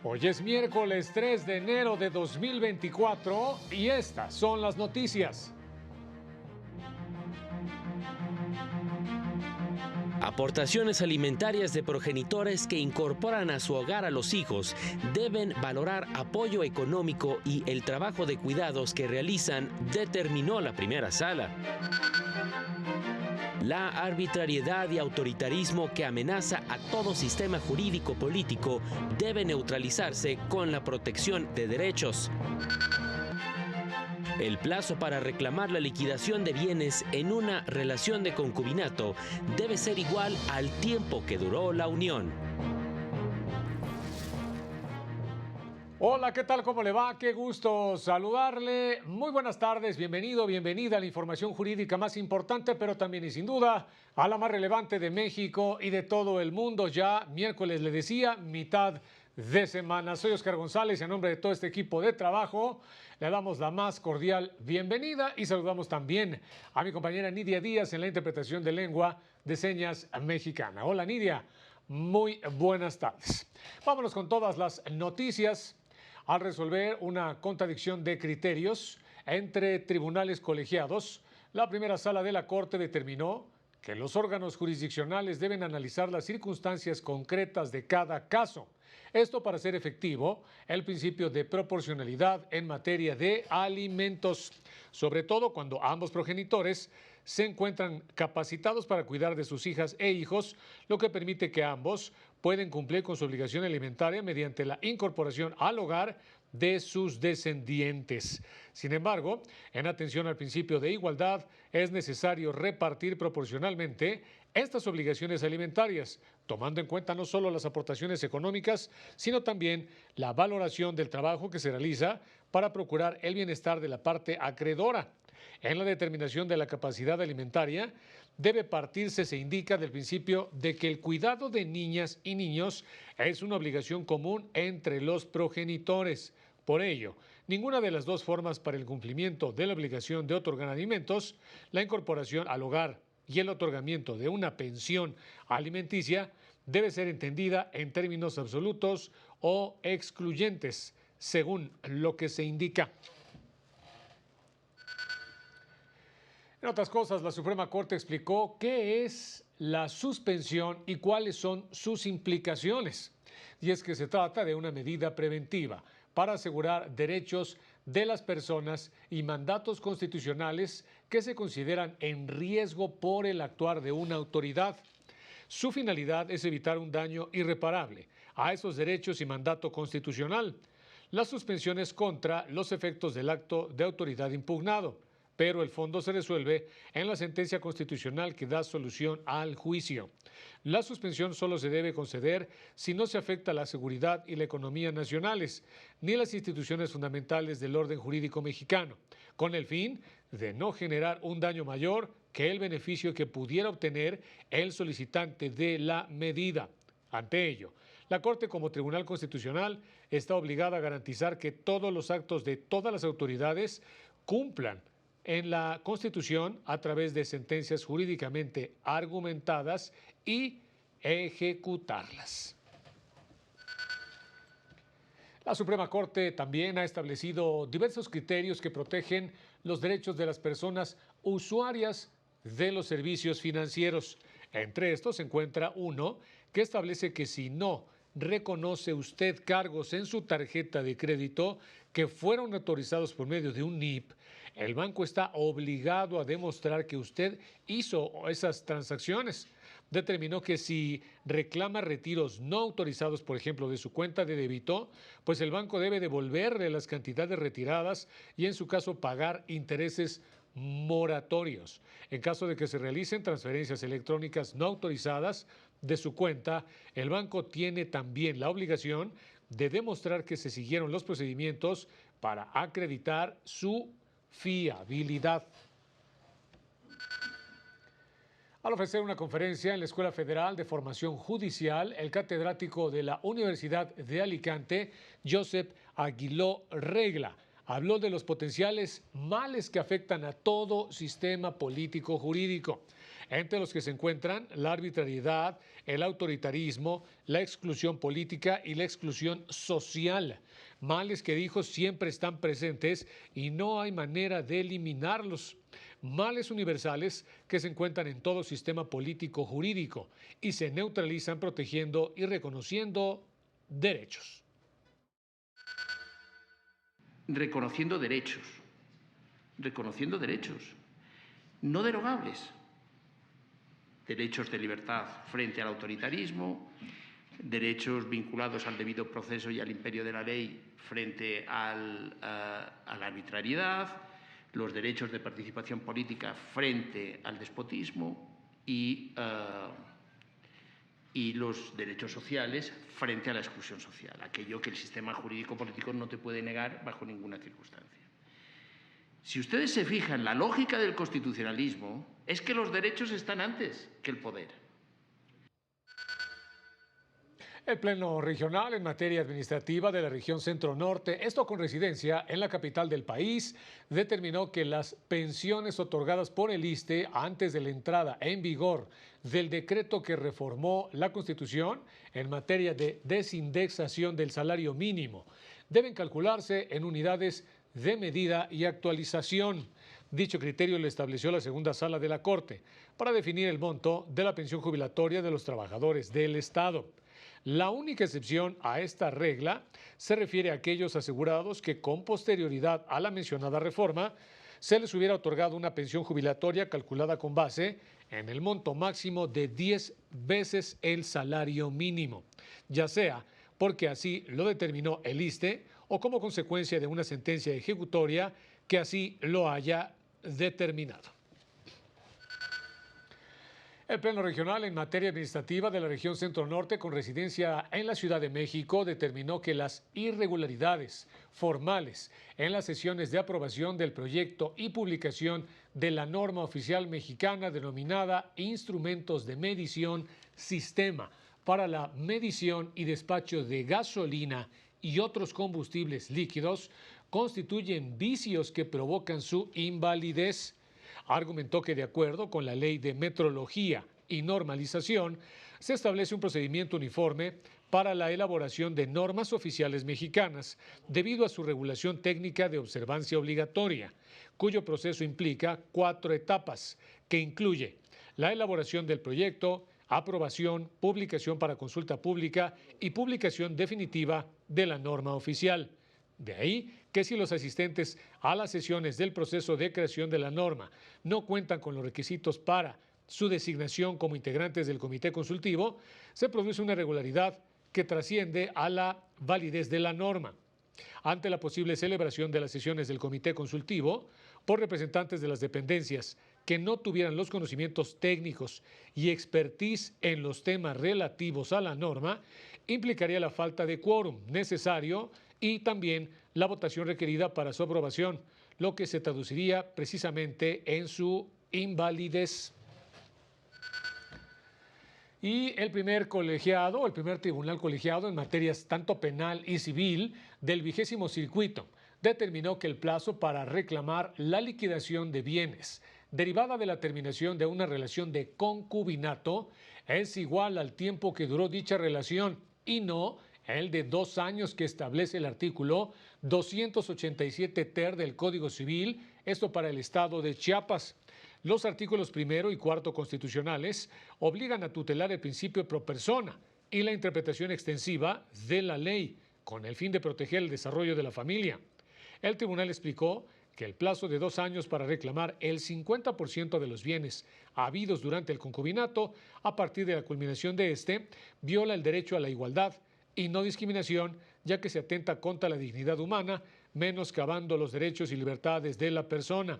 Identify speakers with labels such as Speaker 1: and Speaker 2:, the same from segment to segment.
Speaker 1: Hoy es miércoles 3 de enero de 2024 y estas son las noticias.
Speaker 2: Aportaciones alimentarias de progenitores que incorporan a su hogar a los hijos deben valorar apoyo económico y el trabajo de cuidados que realizan, determinó la primera sala. La arbitrariedad y autoritarismo que amenaza a todo sistema jurídico político debe neutralizarse con la protección de derechos. El plazo para reclamar la liquidación de bienes en una relación de concubinato debe ser igual al tiempo que duró la unión.
Speaker 1: Hola, ¿qué tal? ¿Cómo le va? Qué gusto saludarle. Muy buenas tardes, bienvenido, bienvenida a la información jurídica más importante, pero también y sin duda a la más relevante de México y de todo el mundo. Ya miércoles, le decía, mitad de semana. Soy Oscar González y en nombre de todo este equipo de trabajo le damos la más cordial bienvenida y saludamos también a mi compañera Nidia Díaz en la interpretación de lengua de señas mexicana. Hola Nidia, muy buenas tardes. Vámonos con todas las noticias. Al resolver una contradicción de criterios entre tribunales colegiados, la primera sala de la Corte determinó que los órganos jurisdiccionales deben analizar las circunstancias concretas de cada caso. Esto para hacer efectivo el principio de proporcionalidad en materia de alimentos, sobre todo cuando ambos progenitores se encuentran capacitados para cuidar de sus hijas e hijos, lo que permite que ambos pueden cumplir con su obligación alimentaria mediante la incorporación al hogar de sus descendientes. Sin embargo, en atención al principio de igualdad, es necesario repartir proporcionalmente estas obligaciones alimentarias, tomando en cuenta no solo las aportaciones económicas, sino también la valoración del trabajo que se realiza para procurar el bienestar de la parte acreedora. En la determinación de la capacidad alimentaria, debe partirse, se indica, del principio de que el cuidado de niñas y niños es una obligación común entre los progenitores. Por ello, ninguna de las dos formas para el cumplimiento de la obligación de otorgar alimentos, la incorporación al hogar y el otorgamiento de una pensión alimenticia, debe ser entendida en términos absolutos o excluyentes, según lo que se indica. En otras cosas, la Suprema Corte explicó qué es la suspensión y cuáles son sus implicaciones. Y es que se trata de una medida preventiva para asegurar derechos de las personas y mandatos constitucionales que se consideran en riesgo por el actuar de una autoridad. Su finalidad es evitar un daño irreparable a esos derechos y mandato constitucional. La suspensión es contra los efectos del acto de autoridad impugnado, pero el fondo se resuelve en la sentencia constitucional que da solución al juicio. La suspensión solo se debe conceder si no se afecta la seguridad y la economía nacionales, ni las instituciones fundamentales del orden jurídico mexicano, con el fin de no generar un daño mayor que el beneficio que pudiera obtener el solicitante de la medida. Ante ello, la Corte, como Tribunal Constitucional, está obligada a garantizar que todos los actos de todas las autoridades cumplan en la Constitución a través de sentencias jurídicamente argumentadas y ejecutarlas. La Suprema Corte también ha establecido diversos criterios que protegen los derechos de las personas usuarias de los servicios financieros. Entre estos se encuentra uno que establece que si no reconoce usted cargos en su tarjeta de crédito que fueron autorizados por medio de un NIP, el banco está obligado a demostrar que usted hizo esas transacciones. Determinó que si reclama retiros no autorizados, por ejemplo, de su cuenta de débito, pues el banco debe devolverle las cantidades retiradas y en su caso pagar intereses moratorios. En caso de que se realicen transferencias electrónicas no autorizadas de su cuenta, el banco tiene también la obligación de demostrar que se siguieron los procedimientos para acreditar su fiabilidad. Al ofrecer una conferencia en la Escuela Federal de Formación Judicial, el catedrático de la Universidad de Alicante, Josep Aguiló Regla, habló de los potenciales males que afectan a todo sistema político jurídico. entre los que se encuentran la arbitrariedad, el autoritarismo, la exclusión política y la exclusión social. Males que dijo siempre están presentes y no hay manera de eliminarlos. Males universales que se encuentran en todo sistema político jurídico y se neutralizan protegiendo y reconociendo derechos.
Speaker 3: Reconociendo derechos, no derogables, derechos de libertad frente al autoritarismo, derechos vinculados al debido proceso y al imperio de la ley frente a la arbitrariedad, los derechos de participación política frente al despotismo y los derechos sociales frente a la exclusión social, aquello que el sistema jurídico político no te puede negar bajo ninguna circunstancia. Si ustedes se fijan, la lógica del constitucionalismo es que los derechos están antes que el poder.
Speaker 1: El Pleno Regional en materia administrativa de la región Centro-Norte, esto con residencia en la capital del país, determinó que las pensiones otorgadas por el ISSSTE antes de la entrada en vigor del decreto que reformó la Constitución en materia de desindexación del salario mínimo deben calcularse en unidades de medida y actualización. Dicho criterio lo estableció la segunda sala de la Corte para definir el monto de la pensión jubilatoria de los trabajadores del Estado. La única excepción a esta regla se refiere a aquellos asegurados que con posterioridad a la mencionada reforma se les hubiera otorgado una pensión jubilatoria calculada con base en el monto máximo de 10 veces el salario mínimo, ya sea porque así lo determinó el ISSSTE o como consecuencia de una sentencia ejecutoria que así lo haya determinado. El Pleno Regional en materia administrativa de la región Centro-Norte con residencia en la Ciudad de México determinó que las irregularidades formales en las sesiones de aprobación del proyecto y publicación de la norma oficial mexicana denominada Instrumentos de Medición Sistema para la medición y despacho de gasolina y otros combustibles líquidos constituyen vicios que provocan su invalidez. Argumentó que de acuerdo con la Ley de Metrología y Normalización, se establece un procedimiento uniforme para la elaboración de normas oficiales mexicanas, debido a su regulación técnica de observancia obligatoria, cuyo proceso implica 4 etapas, que incluye la elaboración del proyecto, aprobación, publicación para consulta pública y publicación definitiva de la norma oficial. De ahí que si los asistentes a las sesiones del proceso de creación de la norma no cuentan con los requisitos para su designación como integrantes del comité consultivo, se produce una irregularidad que trasciende a la validez de la norma. Ante la posible celebración de las sesiones del comité consultivo por representantes de las dependencias que no tuvieran los conocimientos técnicos y expertise en los temas relativos a la norma, implicaría la falta de quórum necesario y también la votación requerida para su aprobación, lo que se traduciría precisamente en su invalidez. Y el primer tribunal colegiado en materias tanto penal y civil del 20º Circuito determinó que el plazo para reclamar la liquidación de bienes derivada de la terminación de una relación de concubinato es igual al tiempo que duró dicha relación y no el de 2 años que establece el artículo 287 ter del Código Civil, esto para el estado de Chiapas. Los artículos 1 y 4 constitucionales obligan a tutelar el principio pro persona y la interpretación extensiva de la ley, con el fin de proteger el desarrollo de la familia. El tribunal explicó que el plazo de 2 años para reclamar el 50% de los bienes habidos durante el concubinato a partir de la culminación de este viola el derecho a la igualdad y no discriminación, ya que se atenta contra la dignidad humana, menoscabando los derechos y libertades de la persona.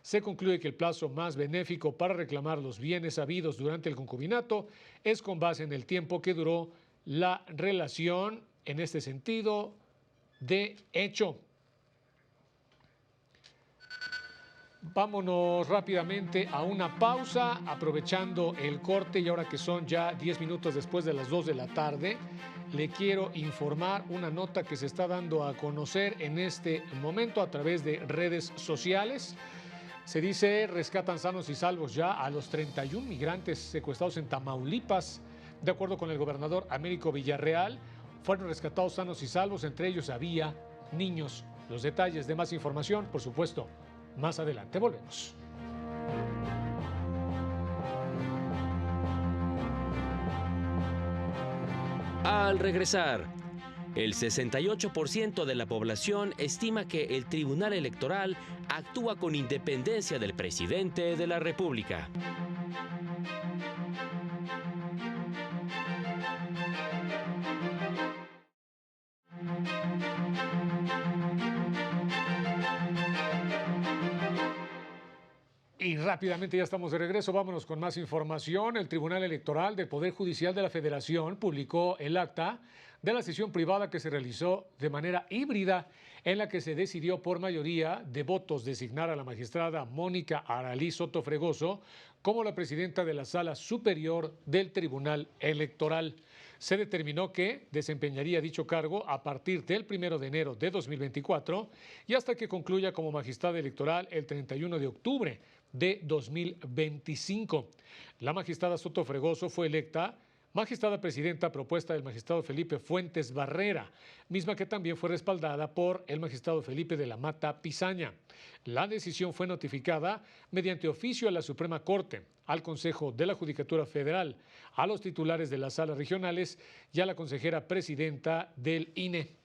Speaker 1: Se concluye que el plazo más benéfico para reclamar los bienes habidos durante el concubinato es con base en el tiempo que duró la relación, en este sentido, de hecho. Vámonos rápidamente a una pausa, aprovechando el corte y ahora que son ya 10 minutos después de las 2 de la tarde, le quiero informar una nota que se está dando a conocer en este momento a través de redes sociales. Se dice rescatan sanos y salvos ya a los 31 migrantes secuestrados en Tamaulipas. De acuerdo con el gobernador Américo Villarreal, fueron rescatados sanos y salvos, entre ellos había niños. Los detalles de más información, por supuesto, más adelante. Volvemos.
Speaker 2: Al regresar, el 68% de la población estima que el Tribunal Electoral actúa con independencia del presidente de la República.
Speaker 1: Y rápidamente ya estamos de regreso, vámonos con más información. El Tribunal Electoral del Poder Judicial de la Federación publicó el acta de la sesión privada que se realizó de manera híbrida, en la que se decidió por mayoría de votos designar a la magistrada Mónica Aralí Soto Fregoso como la presidenta de la Sala Superior del Tribunal Electoral. Se determinó que desempeñaría dicho cargo a partir del 1 de enero de 2024 y hasta que concluya como magistrada electoral el 31 de octubre de 2025. La magistrada Soto Fregoso fue electa magistrada presidenta propuesta del magistrado Felipe Fuentes Barrera, misma que también fue respaldada por el magistrado Felipe de la Mata Pizaña. La decisión fue notificada mediante oficio a la Suprema Corte, al Consejo de la Judicatura Federal, a los titulares de las salas regionales y a la consejera presidenta del INE.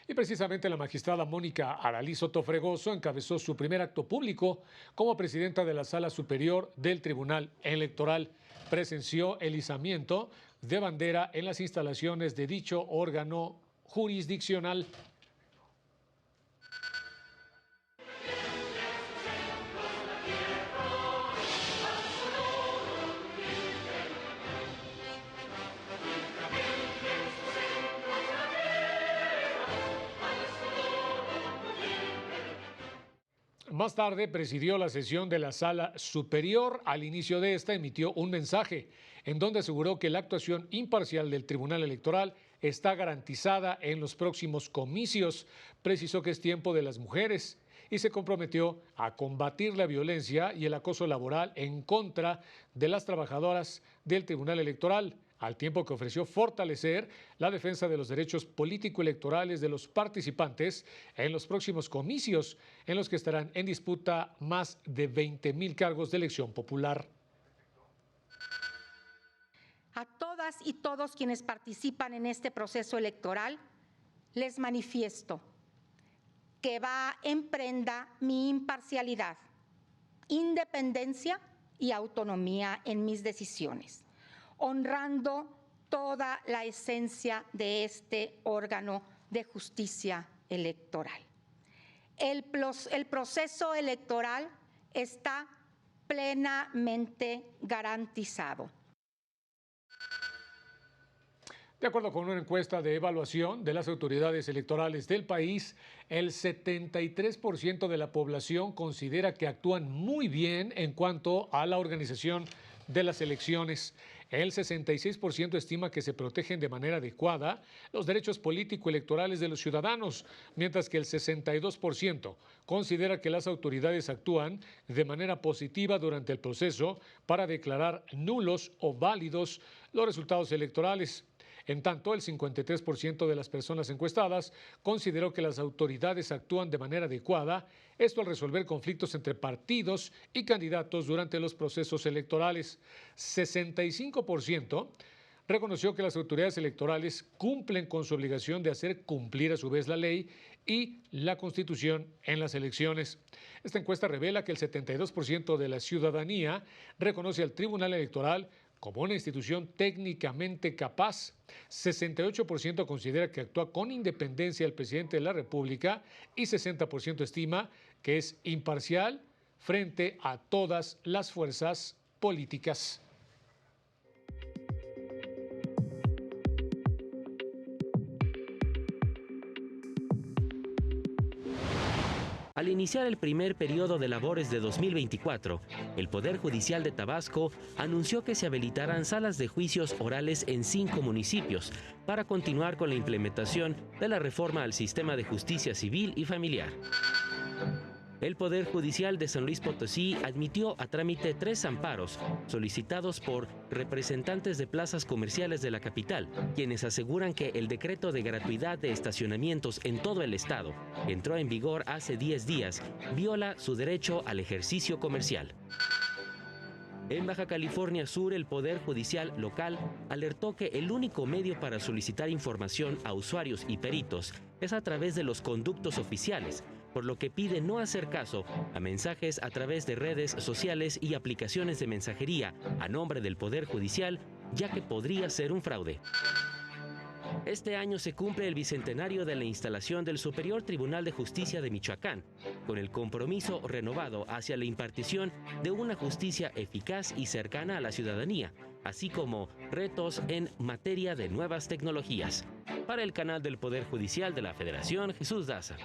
Speaker 1: Y precisamente la magistrada Mónica Aralí Soto Fregoso encabezó su primer acto público como presidenta de la Sala Superior del Tribunal Electoral. Presenció el izamiento de bandera en las instalaciones de dicho órgano jurisdiccional. Más tarde presidió la sesión de la Sala Superior. Al inicio de esta emitió un mensaje en donde aseguró que la actuación imparcial del Tribunal Electoral está garantizada en los próximos comicios. Precisó que es tiempo de las mujeres y se comprometió a combatir la violencia y el acoso laboral en contra de las trabajadoras del Tribunal Electoral, al tiempo que ofreció fortalecer la defensa de los derechos político-electorales de los participantes en los próximos comicios, en los que estarán en disputa más de 20,000 cargos de elección popular.
Speaker 4: A todas y todos quienes participan en este proceso electoral, les manifiesto que va en prenda mi imparcialidad, independencia y autonomía en mis decisiones, honrando toda la esencia de este órgano de justicia electoral. El proceso electoral está plenamente garantizado.
Speaker 1: De acuerdo con una encuesta de evaluación de las autoridades electorales del país, el 73% de la población considera que actúan muy bien en cuanto a la organización de las elecciones. El 66% estima que se protegen de manera adecuada los derechos político-electorales de los ciudadanos, mientras que el 62% considera que las autoridades actúan de manera positiva durante el proceso para declarar nulos o válidos los resultados electorales. En tanto, el 53% de las personas encuestadas consideró que las autoridades actúan de manera adecuada, esto al resolver conflictos entre partidos y candidatos durante los procesos electorales. 65% reconoció que las autoridades electorales cumplen con su obligación de hacer cumplir a su vez la ley y la Constitución en las elecciones. Esta encuesta revela que el 72% de la ciudadanía reconoce al Tribunal Electoral como una institución técnicamente capaz. 68% considera que actúa con independencia el presidente de la República y 60% estima que es imparcial frente a todas las fuerzas políticas.
Speaker 2: Al iniciar el primer periodo de labores de 2024, el Poder Judicial de Tabasco anunció que se habilitarán salas de juicios orales en 5 municipios para continuar con la implementación de la reforma al sistema de justicia civil y familiar. El Poder Judicial de San Luis Potosí admitió a trámite 3 amparos solicitados por representantes de plazas comerciales de la capital, quienes aseguran que el decreto de gratuidad de estacionamientos en todo el estado, que entró en vigor hace 10 días, viola su derecho al ejercicio comercial. En Baja California Sur, el Poder Judicial local alertó que el único medio para solicitar información a usuarios y peritos es a través de los conductos oficiales, por lo que pide no hacer caso a mensajes a través de redes sociales y aplicaciones de mensajería a nombre del Poder Judicial, ya que podría ser un fraude. Este año se cumple el bicentenario de la instalación del Superior Tribunal de Justicia de Michoacán, con el compromiso renovado hacia la impartición de una justicia eficaz y cercana a la ciudadanía, así como retos en materia de nuevas tecnologías. Para el canal del Poder Judicial de la Federación, Jesús Daza.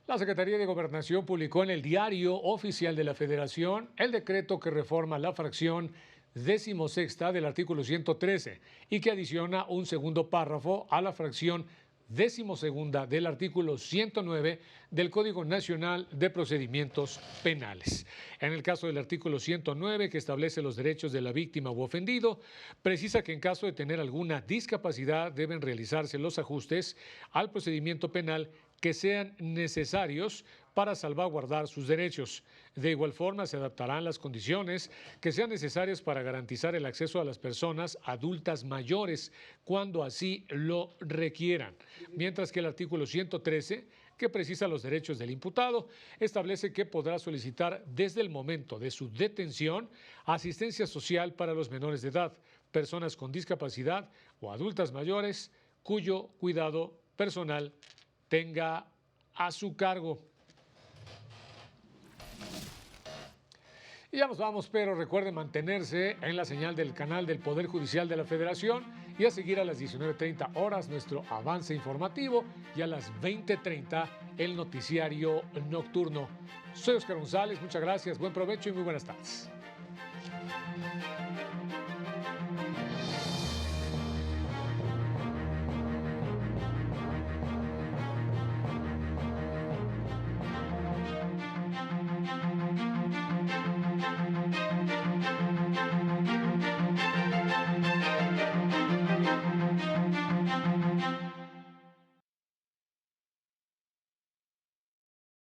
Speaker 1: La Secretaría de Gobernación publicó en el Diario Oficial de la Federación el decreto que reforma la fracción 16ª del artículo 113 y que adiciona un segundo párrafo a la fracción 12ª del artículo 109 del Código Nacional de Procedimientos Penales. En el caso del artículo 109, que establece los derechos de la víctima u ofendido, precisa que en caso de tener alguna discapacidad deben realizarse los ajustes al procedimiento penal que sean necesarios para salvaguardar sus derechos. De igual forma, se adaptarán las condiciones que sean necesarias para garantizar el acceso a las personas adultas mayores cuando así lo requieran. Mientras que el artículo 113, que precisa los derechos del imputado, establece que podrá solicitar desde el momento de su detención asistencia social para los menores de edad, personas con discapacidad o adultas mayores cuyo cuidado personal tenga a su cargo. Y ya nos vamos, pero recuerden mantenerse en la señal del canal del Poder Judicial de la Federación y a seguir a las 19:30 horas nuestro avance informativo y a las 20:30 el noticiario nocturno. Soy Oscar González, muchas gracias, buen provecho y muy buenas tardes.